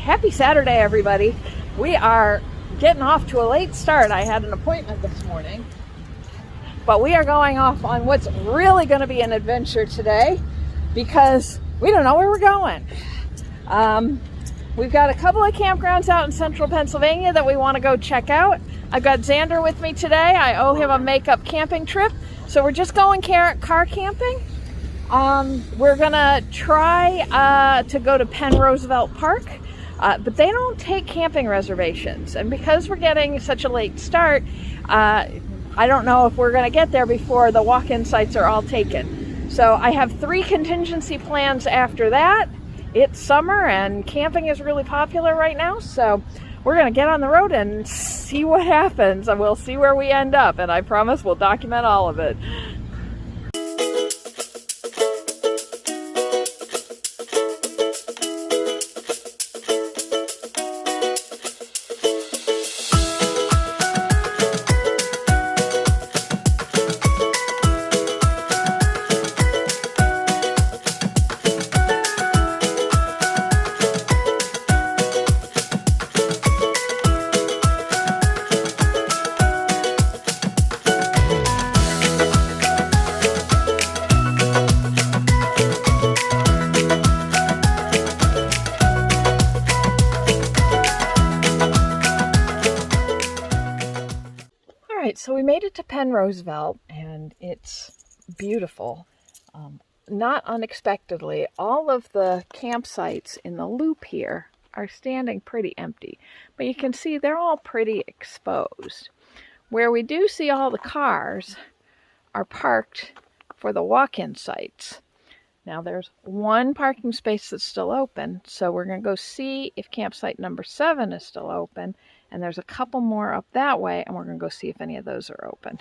happy Saturday, everybody. We are getting off to a late start. I had an appointment this morning, but we are going off on what's really going to be an adventure today because we don't know where we're going. We've got a couple of campgrounds out in central Pennsylvania that we want to go check out. I've got Xander with me today. I owe him a makeup camping trip, so we're just going car camping. We're gonna try to go to Penn Roosevelt Park, but they don't take camping reservations. And because we're getting such a late start, I don't know if we're gonna get there before the walk-in sites are all taken. So I have 3 contingency plans after that. It's summer and camping is really popular right now, so we're gonna get on the road and see what happens, and we'll see where we end up, and I promise we'll document all of it. So we made it to Penn Roosevelt, and it's beautiful. Not unexpectedly, all of the campsites in the loop here are standing pretty empty, but you can see they're all pretty exposed. Where we do see all the cars are parked for the walk-in sites. Now there's one parking space that's still open, so we're going to go see if campsite number 7 is still open. And there's a couple more up that way, and we're going to go see if any of those are open.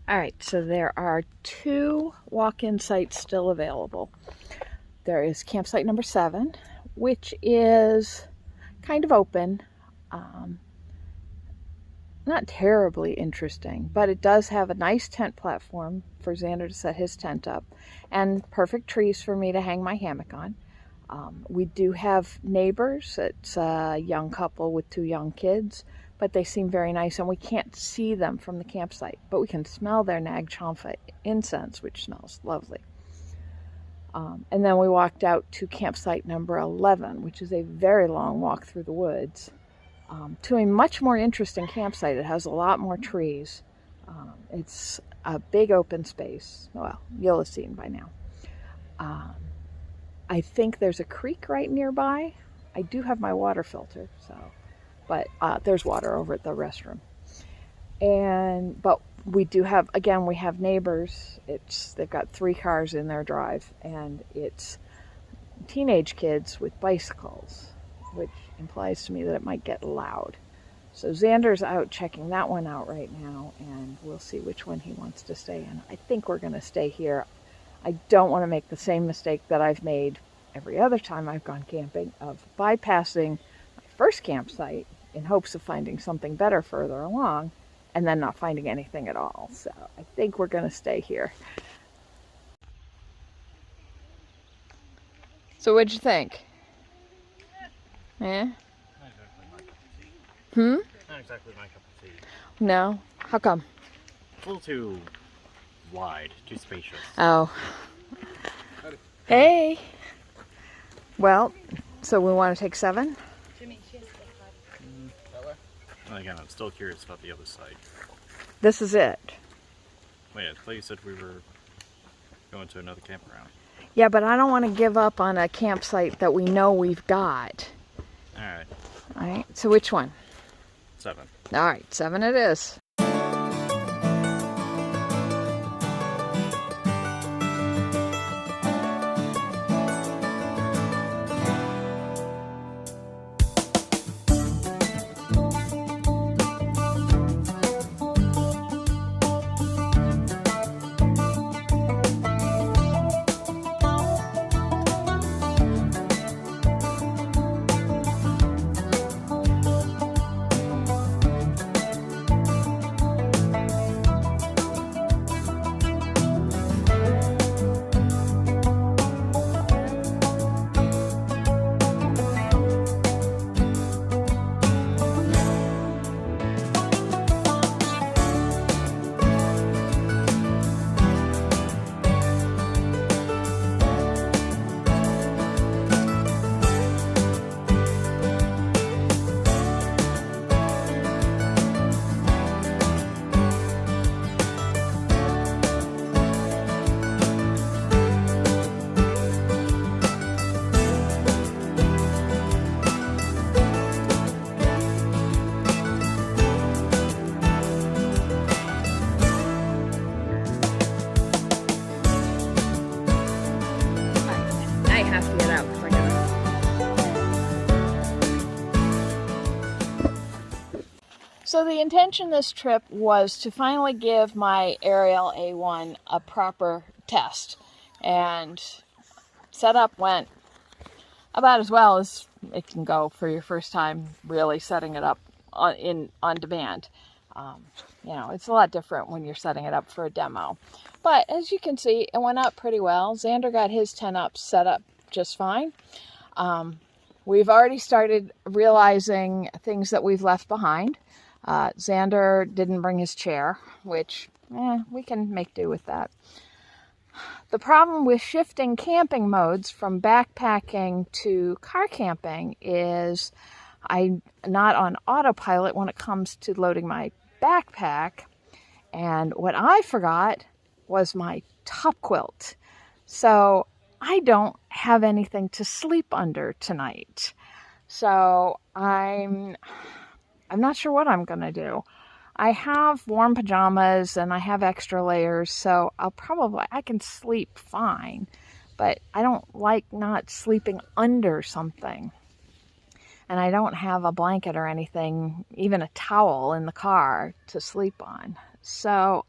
Alright, so there are 2 walk-in sites still available. There is campsite number 7, which is kind of open. Not terribly interesting, but it does have a nice tent platform for Xander to set his tent up, and perfect trees for me to hang my hammock on. We do have neighbors. It's a young couple with 2 young kids, but they seem very nice, and we can't see them from the campsite, but we can smell their nag champa incense, which smells lovely. And then we walked out to campsite number 11, which is a very long walk through the woods, to a much more interesting campsite. It has a lot more trees. It's a big open space. Well, you'll have seen by now. I think there's a creek right nearby. I do have my water filter, but there's water over at the restroom. But we do have, again, we have neighbors. They've got 3 cars in their drive, and it's teenage kids with bicycles, which implies to me that it might get loud. So Xander's out checking that one out right now, and we'll see which one he wants to stay in. I think we're going to stay here. I don't want to make the same mistake that I've made every other time I've gone camping of bypassing my first campsite in hopes of finding something better further along and then not finding anything at all. So I think we're going to stay here. So what'd you think? Yeah? Not exactly my cup of tea. Not exactly my cup of tea. No? How come? A little too wide, too spacious. Oh. Hey! Well, so we want to take 7? Again, I'm still curious about the other side. This is it. Wait, I thought you said we were going to another campground. Yeah, but I don't want to give up on a campsite that we know we've got. Alright. Alright, so which one? 7. Alright, 7 it is. I have to get out because I gotta. So the intention of this trip was to finally give my aerial A1 a proper test, and setup went about as well as it can go for your first time really setting it up on demand. You know, it's a lot different when you're setting it up for a demo. But as you can see, it went up pretty well. Xander got his 10 up set up just fine. We've already started realizing things that we've left behind. Xander didn't bring his chair, which we can make do with that. The problem with shifting camping modes from backpacking to car camping is I'm not on autopilot when it comes to loading my backpack, and what I forgot was my top quilt. So I don't have anything to sleep under tonight. So I'm not sure what I'm going to do. I have warm pajamas and I have extra layers, so I can sleep fine, but I don't like not sleeping under something. And I don't have a blanket or anything, even a towel in the car to sleep on. So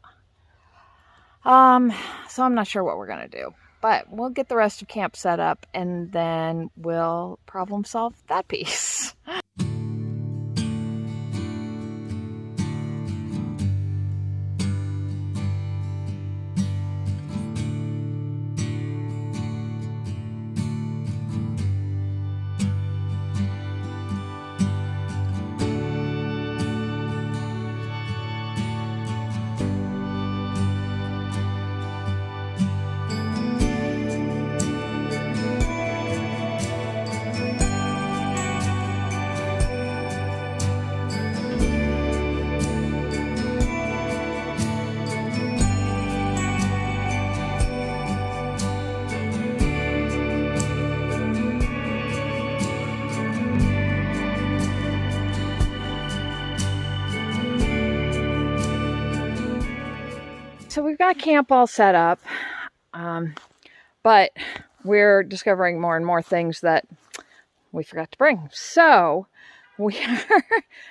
I'm not sure what we're going to do. But we'll get the rest of camp set up and then we'll problem solve that piece. So we've got camp all set up, but we're discovering more and more things that we forgot to bring. So we are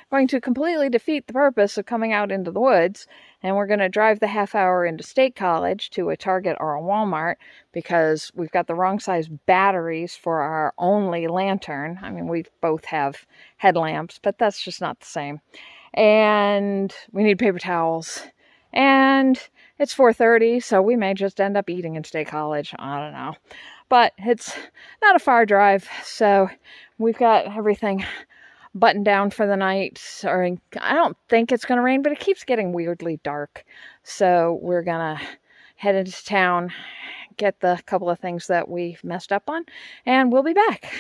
going to completely defeat the purpose of coming out into the woods, and we're going to drive the half hour into State College to a Target or a Walmart because we've got the wrong size batteries for our only lantern. I mean, we both have headlamps, but that's just not the same. And we need paper towels. And it's 4:30, so we may just end up eating in State College. I don't know. But it's not a far drive, so we've got everything buttoned down for the night. Or I don't think it's going to rain, but it keeps getting weirdly dark. So we're going to head into town, get the couple of things that we messed up on, and we'll be back.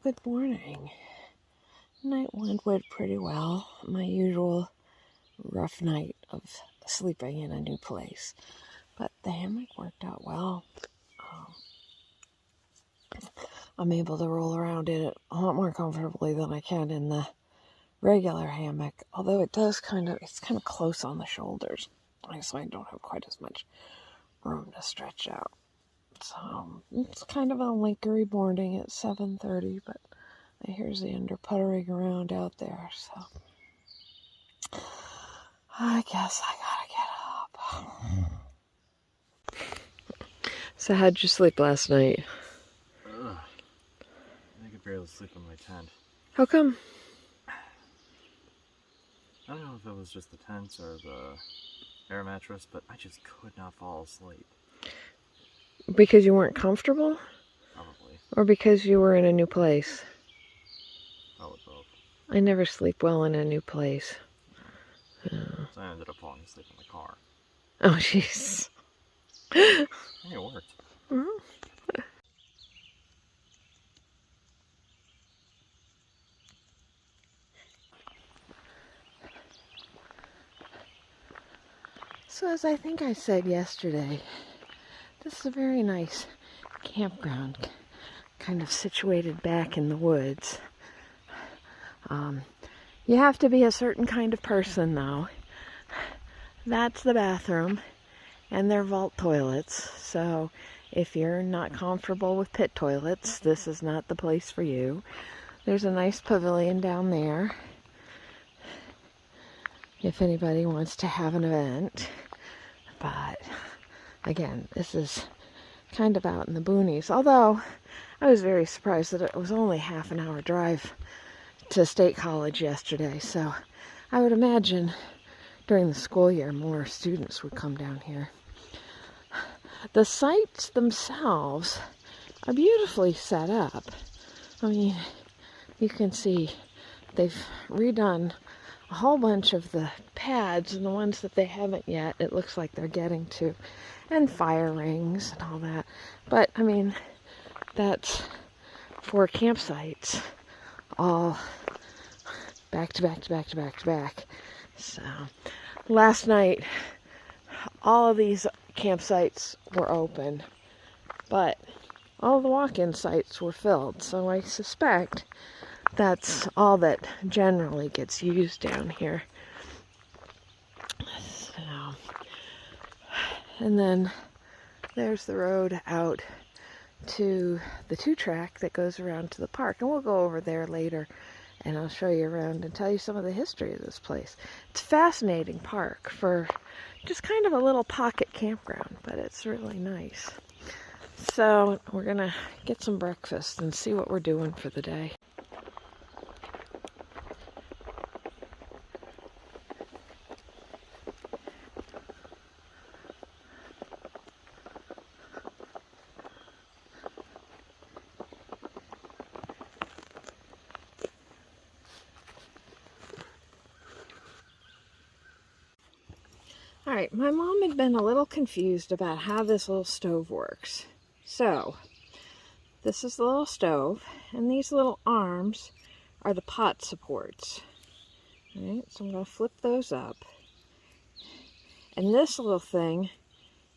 Good morning. Night went pretty well. My usual rough night of sleeping in a new place. But the hammock worked out well. I'm able to roll around in it a lot more comfortably than I can in the regular hammock. Although it's kind of close on the shoulders. So I don't have quite as much room to stretch out. So it's kind of a linkery morning at 7:30, but I hear Xander puttering around out there, so I guess I gotta get up. So how'd you sleep last night? I could barely sleep in my tent. How come? I don't know if it was just the tent or the air mattress, but I just could not fall asleep. Because you weren't comfortable? Probably. Or because you were in a new place? Probably both. I never sleep well in a new place. So I ended up falling asleep in the car. Oh, jeez. It worked. Mm-hmm. So as I think I said yesterday, this is a very nice campground, kind of situated back in the woods. You have to be a certain kind of person, though. That's the bathroom, and they're vault toilets, so if you're not comfortable with pit toilets, this is not the place for you. There's a nice pavilion down there, if anybody wants to have an event. But again, this is kind of out in the boonies. Although I was very surprised that it was only half an hour drive to State College yesterday. So I would imagine during the school year more students would come down here. The sites themselves are beautifully set up. I mean, you can see they've redone a whole bunch of the pads, and the ones that they haven't yet, it looks like they're getting to, and fire rings and all that. But I mean, that's 4 campsites, all back to back to back to back to back. So last night, all of these campsites were open, but all the walk-in sites were filled. So I suspect that's all that generally gets used down here. So, and then there's the road out to the 2-track that goes around to the park. And we'll go over there later and I'll show you around and tell you some of the history of this place. It's a fascinating park for just kind of a little pocket campground, but it's really nice. So we're gonna get some breakfast and see what we're doing for the day. All right, my mom had been a little confused about how this little stove works. So, this is the little stove, and these little arms are the pot supports. All right, so I'm going to flip those up. And this little thing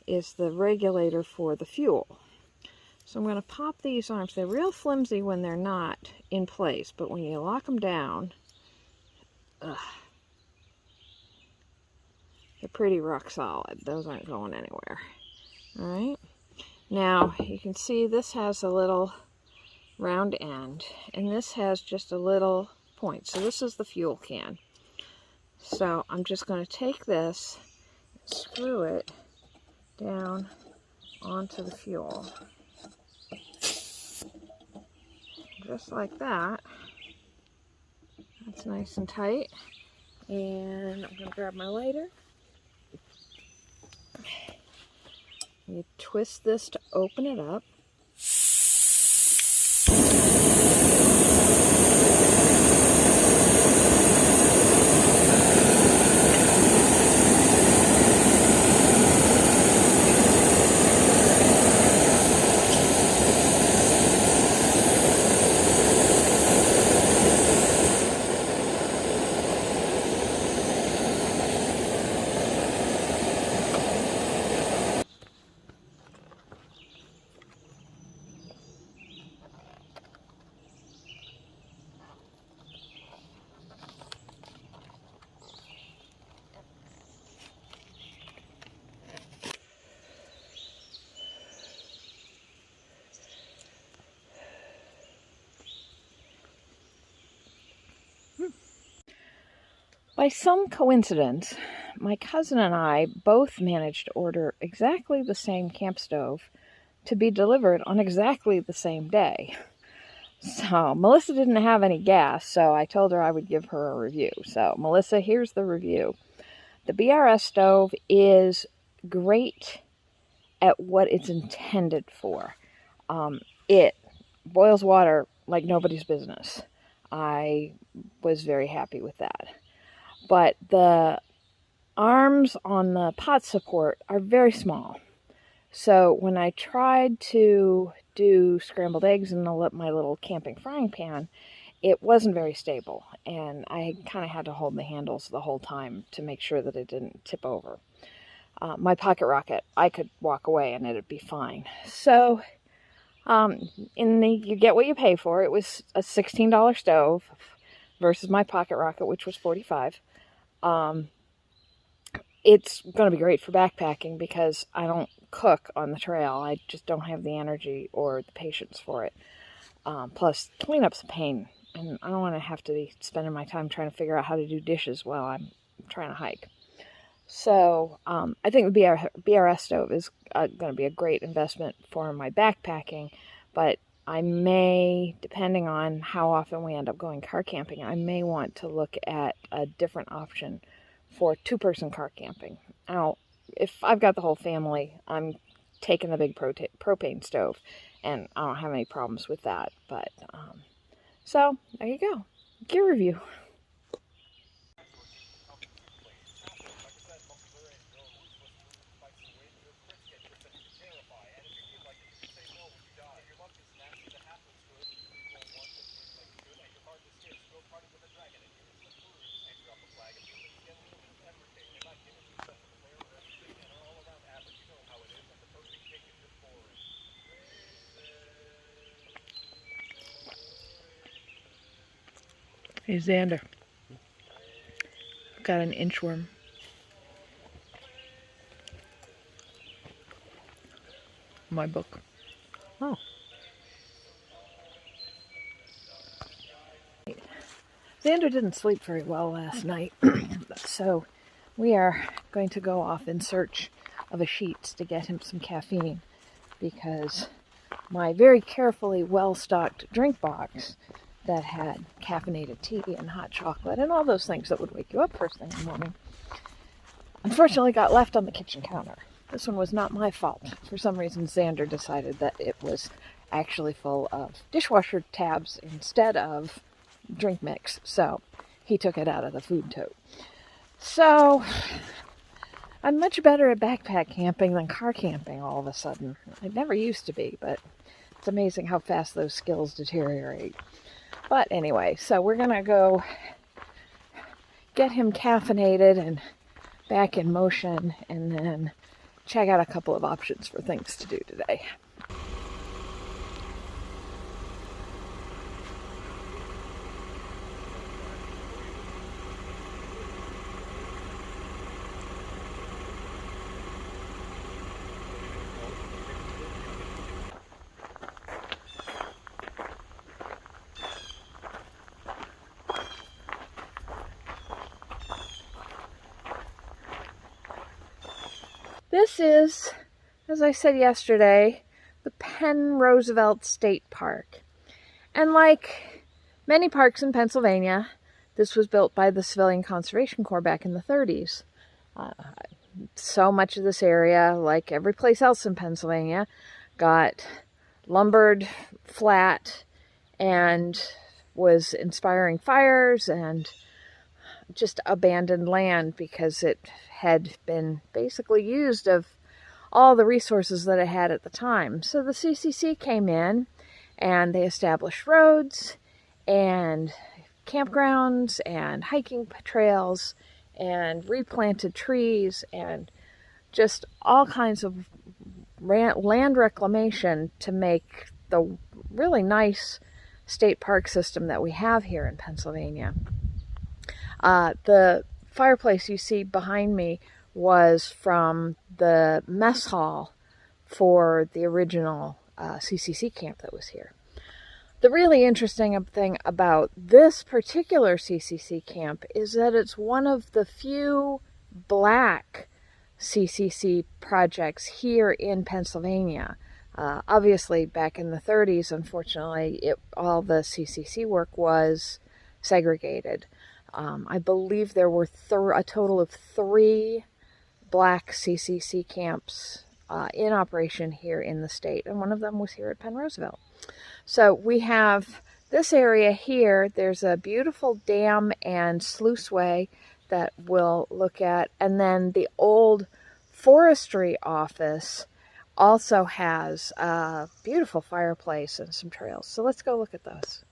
is the regulator for the fuel. So I'm going to pop these arms. They're real flimsy when they're not in place, but when you lock them down, they're pretty rock solid. Those aren't going anywhere. All right. Now, you can see this has a little round end, and this has just a little point. So this is the fuel can. So I'm just going to take this and screw it down onto the fuel. Just like that. That's nice and tight. And I'm going to grab my lighter. You twist this to open it up. By some coincidence, my cousin and I both managed to order exactly the same camp stove to be delivered on exactly the same day. So Melissa didn't have any gas, so I told her I would give her a review. So Melissa, here's the review. The BRS stove is great at what it's intended for. It boils water like nobody's business. I was very happy with that. But the arms on the pot support are very small. So when I tried to do scrambled eggs in my little camping frying pan, it wasn't very stable. And I kind of had to hold the handles the whole time to make sure that it didn't tip over. My pocket rocket, I could walk away and it'd be fine. So you get what you pay for. It was a $16 stove versus my pocket rocket, which was $45. It's going to be great for backpacking because I don't cook on the trail. I just don't have the energy or the patience for it. Plus, cleanup's a pain, and I don't want to have to be spending my time trying to figure out how to do dishes while I'm trying to hike. So, I think the BRS stove is going to be a great investment for my backpacking, but I may, depending on how often we end up going car camping, I may want to look at a different option for two-person car camping. Now, if I've got the whole family, I'm taking the big propane stove, and I don't have any problems with that. But, so, there you go. Gear review. Hey, Xander. I've got an inchworm. My book. Oh. Xander didn't sleep very well last night, so we are going to go off in search of a sheets to get him some caffeine, because my very carefully well-stocked drink box that had caffeinated tea and hot chocolate and all those things that would wake you up first thing in the morning, unfortunately got left on the kitchen counter. This one was not my fault. For some reason, Xander decided that it was actually full of dishwasher tabs instead of drink mix, so he took it out of the food tote. So I'm much better at backpack camping than car camping all of a sudden. I never used to be, but it's amazing how fast those skills deteriorate. But anyway, so we're gonna go get him caffeinated and back in motion, and then check out a couple of options for things to do today. This is, as I said yesterday, the Penn Roosevelt State Park. And like many parks in Pennsylvania, this was built by the Civilian Conservation Corps back in the 30s. So much of this area, like every place else in Pennsylvania, got lumbered flat and was inspiring fires and just abandoned land because it had been basically used of all the resources that it had at the time. So the CCC came in and they established roads and campgrounds and hiking trails and replanted trees and just all kinds of land reclamation to make the really nice state park system that we have here in Pennsylvania. The fireplace you see behind me was from the mess hall for the original CCC camp that was here. The really interesting thing about this particular CCC camp is that it's one of the few black CCC projects here in Pennsylvania. Obviously, back in the 30s, unfortunately, all the CCC work was segregated. I believe there were a total of 3 black CCC camps in operation here in the state, and one of them was here at Penn Roosevelt. So we have this area here. There's a beautiful dam and sluiceway that we'll look at, and then the old forestry office also has a beautiful fireplace and some trails. So let's go look at those.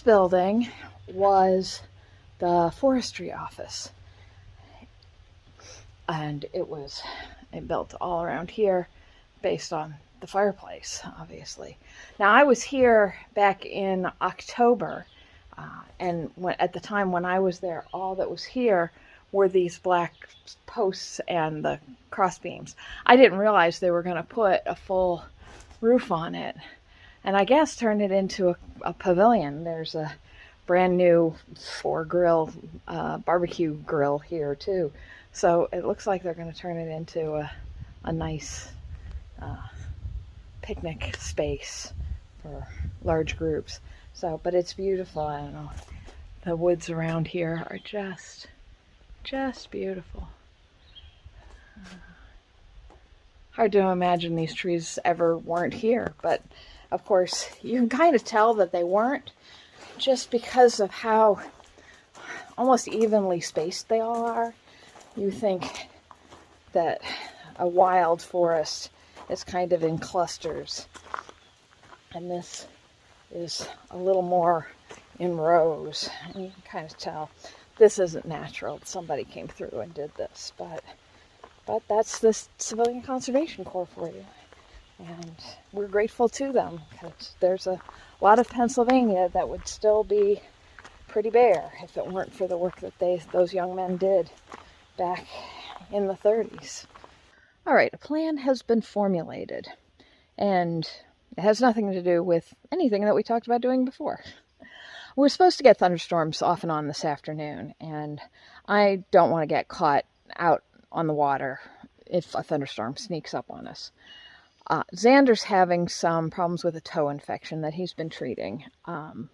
building was the forestry office. And it was built all around here based on the fireplace, obviously. Now, I was here back in October, and at the time when I was there, all that was here were these black posts and the cross beams. I didn't realize they were going to put a full roof on it, and I guess turn it into a pavilion. There's a brand new 4-grill barbecue grill here too. So it looks like they're going to turn it into a nice picnic space for large groups. So, but it's beautiful. I don't know. The woods around here are just beautiful. Hard to imagine these trees ever weren't here, but of course you can kind of tell that they weren't just because of how almost evenly spaced they all are. You think that a wild forest is kind of in clusters, and this is a little more in rows, and you can kind of tell this isn't natural. Somebody came through and did this, but that's the Civilian Conservation Corps for you, and we're grateful to them, because there's a lot of Pennsylvania that would still be pretty bare if it weren't for the work that those young men did back in the 30s. All right, a plan has been formulated, and it has nothing to do with anything that we talked about doing before. We're supposed to get thunderstorms off and on this afternoon, and I don't want to get caught out on the water if a thunderstorm sneaks up on us. Xander's having some problems with a toe infection that he's been treating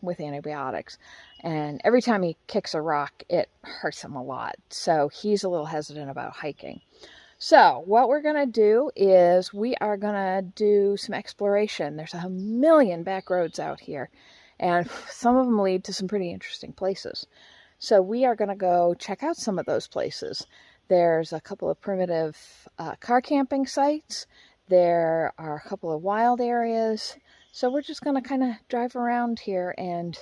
with antibiotics. And every time he kicks a rock, it hurts him a lot. So he's a little hesitant about hiking. So what we're going to do is we are going to do some exploration. There's a million back roads out here, and some of them lead to some pretty interesting places. So we are going to go check out some of those places. There's a couple of primitive car camping sites. There are a couple of wild areas. So we're just going to kind of drive around here and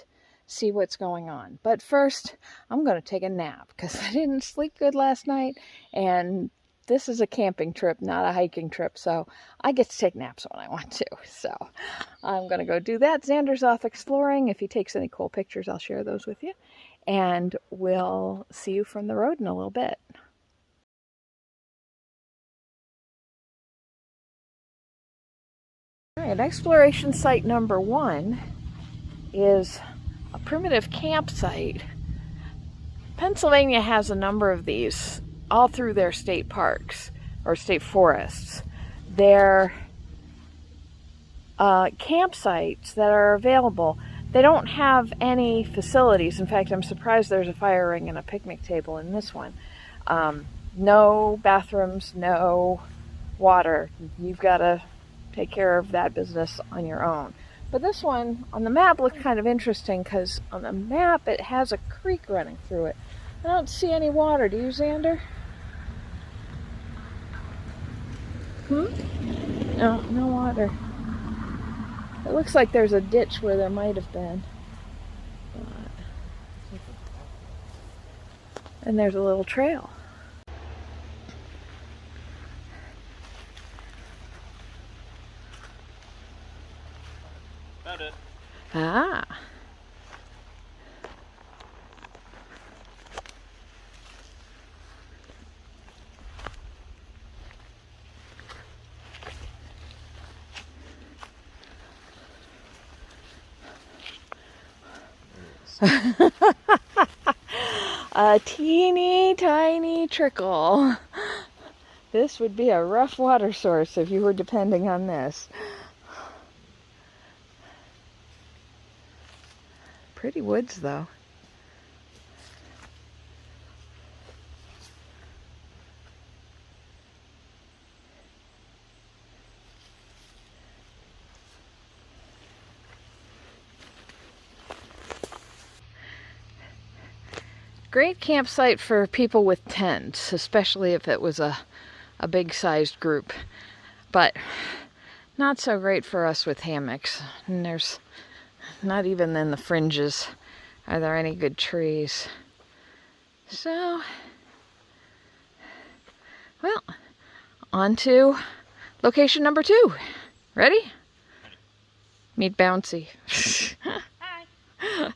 see what's going on. But first, I'm going to take a nap because I didn't sleep good last night, and this is a camping trip, not a hiking trip, so I get to take naps when I want to. So I'm going to go do that. Xander's off exploring. If he takes any cool pictures, I'll share those with you. And we'll see you from the road in a little bit. All right, exploration site number 1 is a primitive campsite. Pennsylvania has a number of these all through their state parks or state forests. They're campsites that are available. They don't have any facilities. In fact, I'm surprised there's a fire ring and a picnic table in this one. No bathrooms, no water. You've got to take care of that business on your own. But this one on the map looked kind of interesting because on the map it has a creek running through it. I don't see any water. Do you, Xander? No, no water. It looks like there's a ditch where there might have been. And there's a little trail. Found it. Ah. A teeny tiny trickle. This would be a rough water source if you were depending on this. Pretty woods though. Great campsite for people with tents, especially if it was a big-sized group. But not so great for us with hammocks. And there's not even in the fringes are there any good trees. So, well, on to location number 2. Ready? Meet Bouncy. Hi.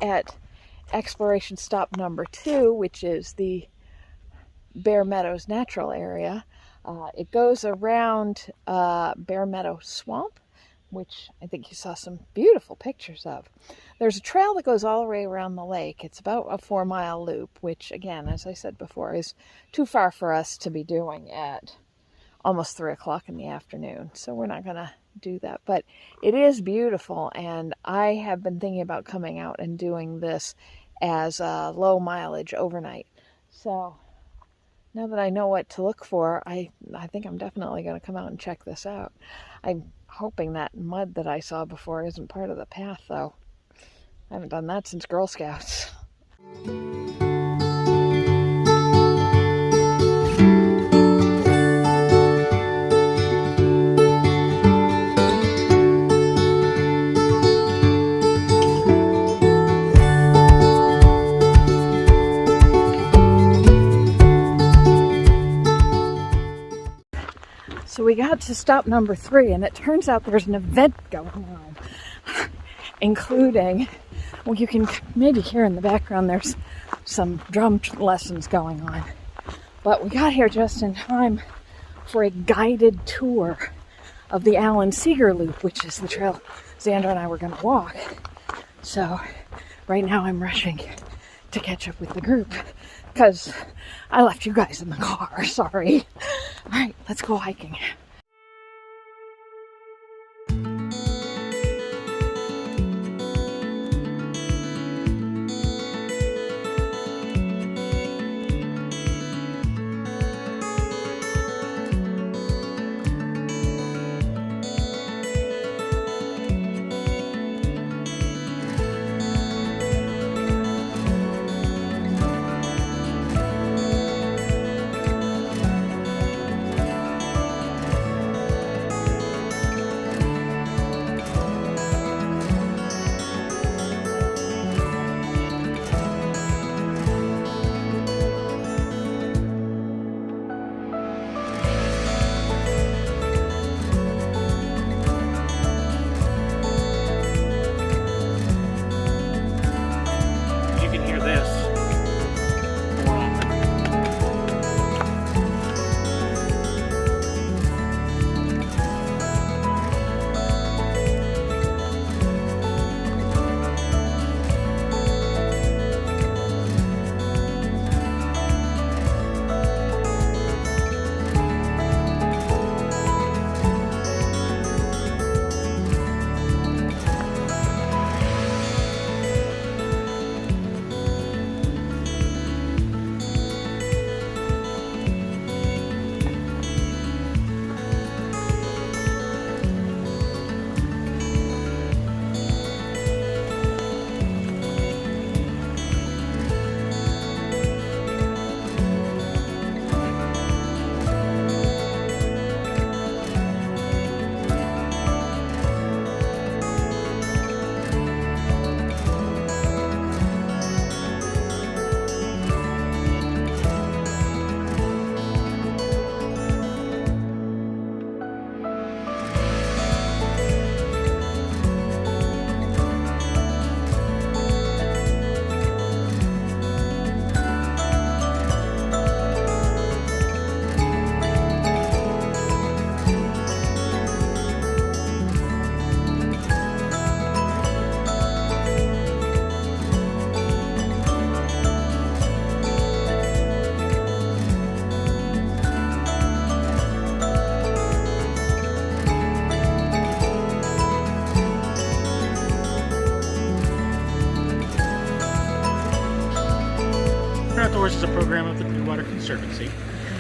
At exploration stop number 2, which is the Bear Meadows Natural Area. It goes around Bear Meadow Swamp, which I think you saw some beautiful pictures of. There's a trail that goes all the way around the lake. It's about a 4-mile loop, which again, as I said before, is too far for us to be doing at almost 3 o'clock in the afternoon. So we're not going to do that, but it is beautiful, and I have been thinking about coming out and doing this as a low mileage overnight. So now that I know what to look for, I think I'm definitely going to come out and check this out. I'm hoping that mud that I saw before isn't part of the path, though. I haven't done that since Girl Scouts. So we got to stop number 3, and it turns out there's an event going on, including, well, you can maybe hear in the background there's some drum lessons going on. But we got here just in time for a guided tour of the Allen Seeger Loop, which is the trail Xander and I were going to walk. So right now I'm rushing to catch up with the group because I left you guys in the car, sorry. All right, let's go hiking. Outdoors is a program of the Clearwater Conservancy.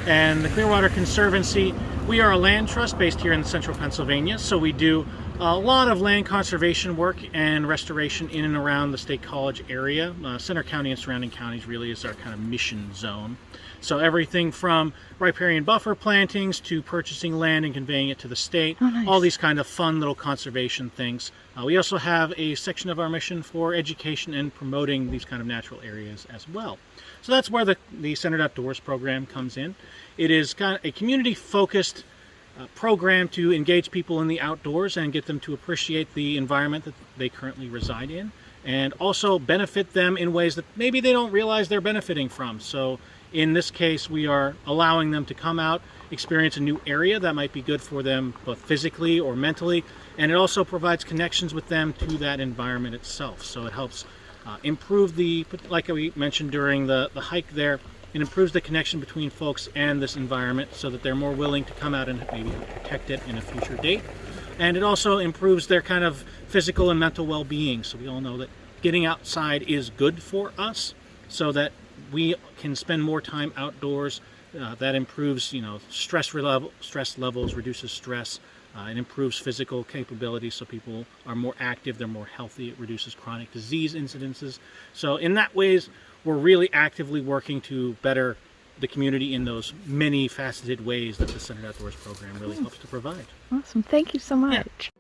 And the Clearwater Conservancy, we are a land trust based here in central Pennsylvania, so we do a lot of land conservation work and restoration in and around the State College area. Center County and surrounding counties really is our kind of mission zone. So everything from riparian buffer plantings to purchasing land and conveying it to the state, all these kind of fun little conservation things. We also have a section of our mission for education and promoting these kind of natural areas as well. So that's where the Centered Outdoors program comes in. It is kind of a community-focused program to engage people in the outdoors and get them to appreciate the environment that they currently reside in, and also benefit them in ways that maybe they don't realize they're benefiting from. So in this case, we are allowing them to come out, experience a new area that might be good for them both physically or mentally, and it also provides connections with them to that environment itself. So it helps improve like we mentioned during the hike there, it improves the connection between folks and this environment so that they're more willing to come out and maybe protect it in a future date. And it also improves their kind of physical and mental well-being. So we all know that getting outside is good for us, so that we can spend more time outdoors. That improves, stress levels, reduces stress. It improves physical capabilities, so people are more active, they're more healthy. It reduces chronic disease incidences. So in that ways, we're really actively working to better the community in those many faceted ways that the Centered Outdoors program really helps to provide. Awesome. Thank you so much.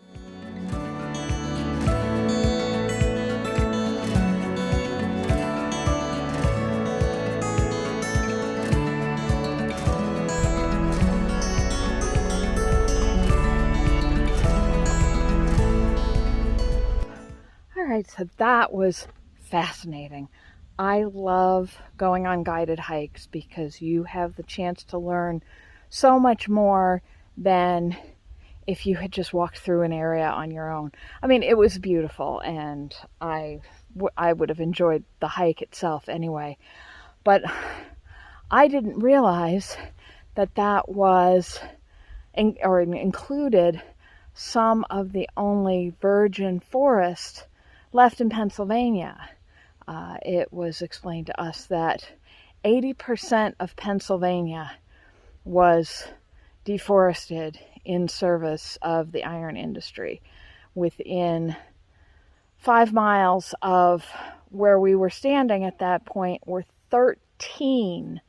All right, so that was fascinating. I love going on guided hikes because you have the chance to learn so much more than if you had just walked through an area on your own. I mean, it was beautiful, and I would have enjoyed the hike itself anyway. But I didn't realize that was included some of the only virgin forest left in Pennsylvania. It was explained to us that 80% of Pennsylvania was deforested in service of the iron industry. Within 5 miles of where we were standing at that point were 13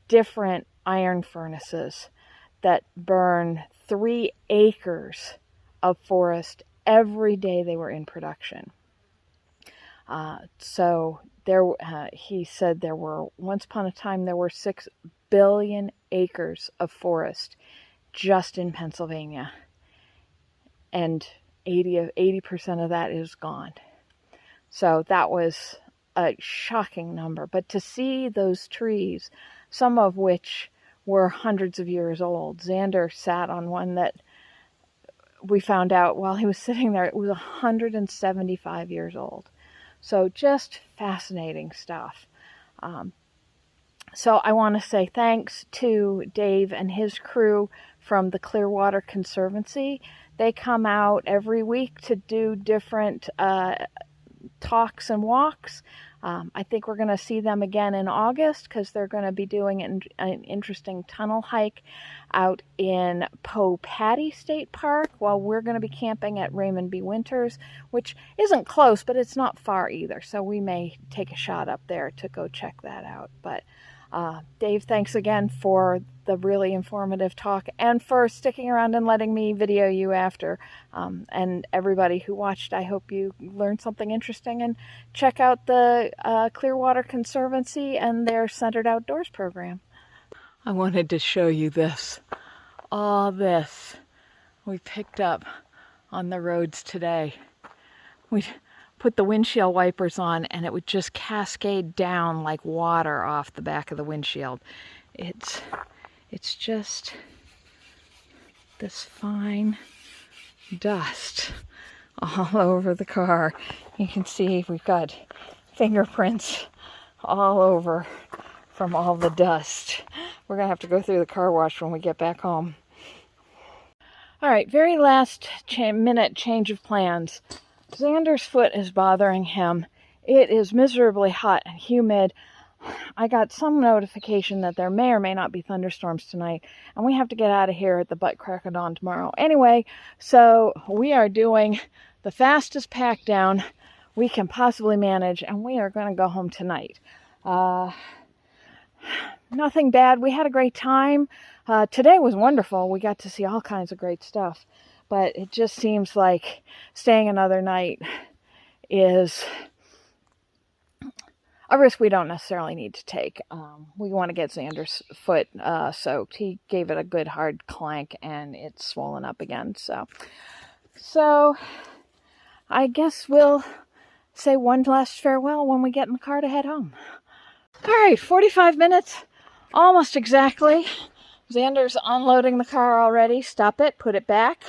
different iron furnaces that burn 3 acres of forest every day they were in production. So there, he said there were, once upon a time, there were 6 billion acres of forest just in Pennsylvania, and 80% of that is gone. So that was a shocking number. But to see those trees, some of which were hundreds of years old, Xander sat on one that we found out while he was sitting there, it was 175 years old. So just fascinating stuff. So I want to say thanks to Dave and his crew from the Clearwater Conservancy. They come out every week to do different talks and walks. I think we're going to see them again in August because they're going to be doing an interesting tunnel hike out in Poe Patty State Park, while we're going to be camping at Raymond B. Winters, which isn't close, but it's not far either. So we may take a shot up there to go check that out. But Dave, thanks again for the really informative talk and for sticking around and letting me video you after. And everybody who watched, I hope you learned something interesting, and check out the Clearwater Conservancy and their Centered Outdoors program. I wanted to show you this. All this we picked up on the roads today. We put the windshield wipers on and it would just cascade down like water off the back of the windshield. It's just this fine dust all over the car. You can see we've got fingerprints all over from all the dust. We're gonna have to go through the car wash when we get back home. All right, very last minute change of plans. Xander's foot is bothering him. It is miserably hot and humid. I got some notification that there may or may not be thunderstorms tonight, and we have to get out of here at the butt crack of dawn tomorrow. Anyway, so we are doing the fastest pack down we can possibly manage, and we are going to go home tonight. Nothing bad. We had a great time. Today was wonderful. We got to see all kinds of great stuff, but it just seems like staying another night is a risk we don't necessarily need to take. We want to get Xander's foot soaked. He gave it a good hard clank and it's swollen up again. So I guess we'll say one last farewell when we get in the car to head home. All right, 45 minutes, almost exactly. Xander's unloading the car already. Stop it, put it back.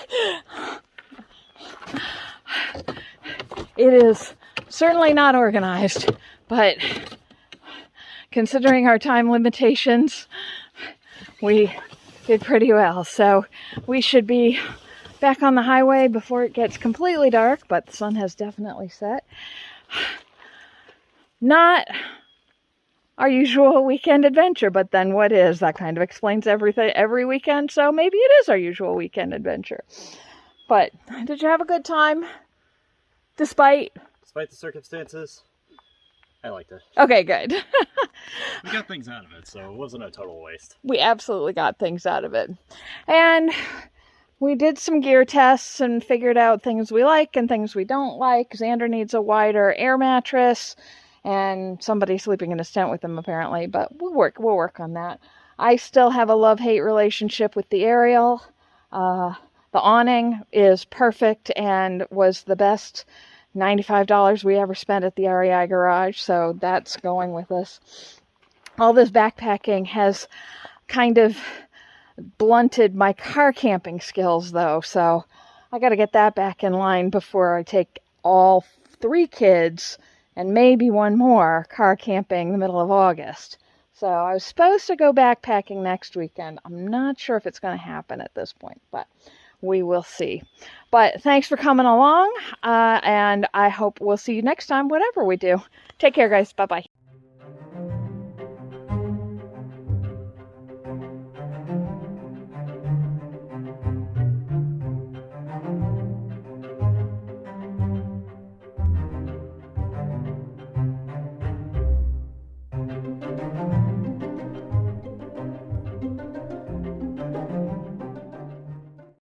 It is certainly not organized, but considering our time limitations, we did pretty well. So we should be back on the highway before it gets completely dark, but the sun has definitely set. Not our usual weekend adventure, but then what is? That kind of explains everything every weekend, so maybe it is our usual weekend adventure. But did you have a good time? Despite the circumstances, I liked it. Okay, good. We got things out of it, so it wasn't a total waste. We absolutely got things out of it. And we did some gear tests and figured out things we like and things we don't like. Xander needs a wider air mattress, and somebody's sleeping in his tent with him apparently, but we'll work on that. I still have a love-hate relationship with the aerial. The awning is perfect and was the best $95 we ever spent at the REI garage, so that's going with us. All this backpacking has kind of blunted my car camping skills though, so I got to get that back in line before I take all 3 kids and maybe one more car camping in the middle of August. So I was supposed to go backpacking next weekend. I'm not sure if it's going to happen at this point, but we will see. But thanks for coming along, and I hope we'll see you next time, whatever we do. Take care, guys. Bye-bye.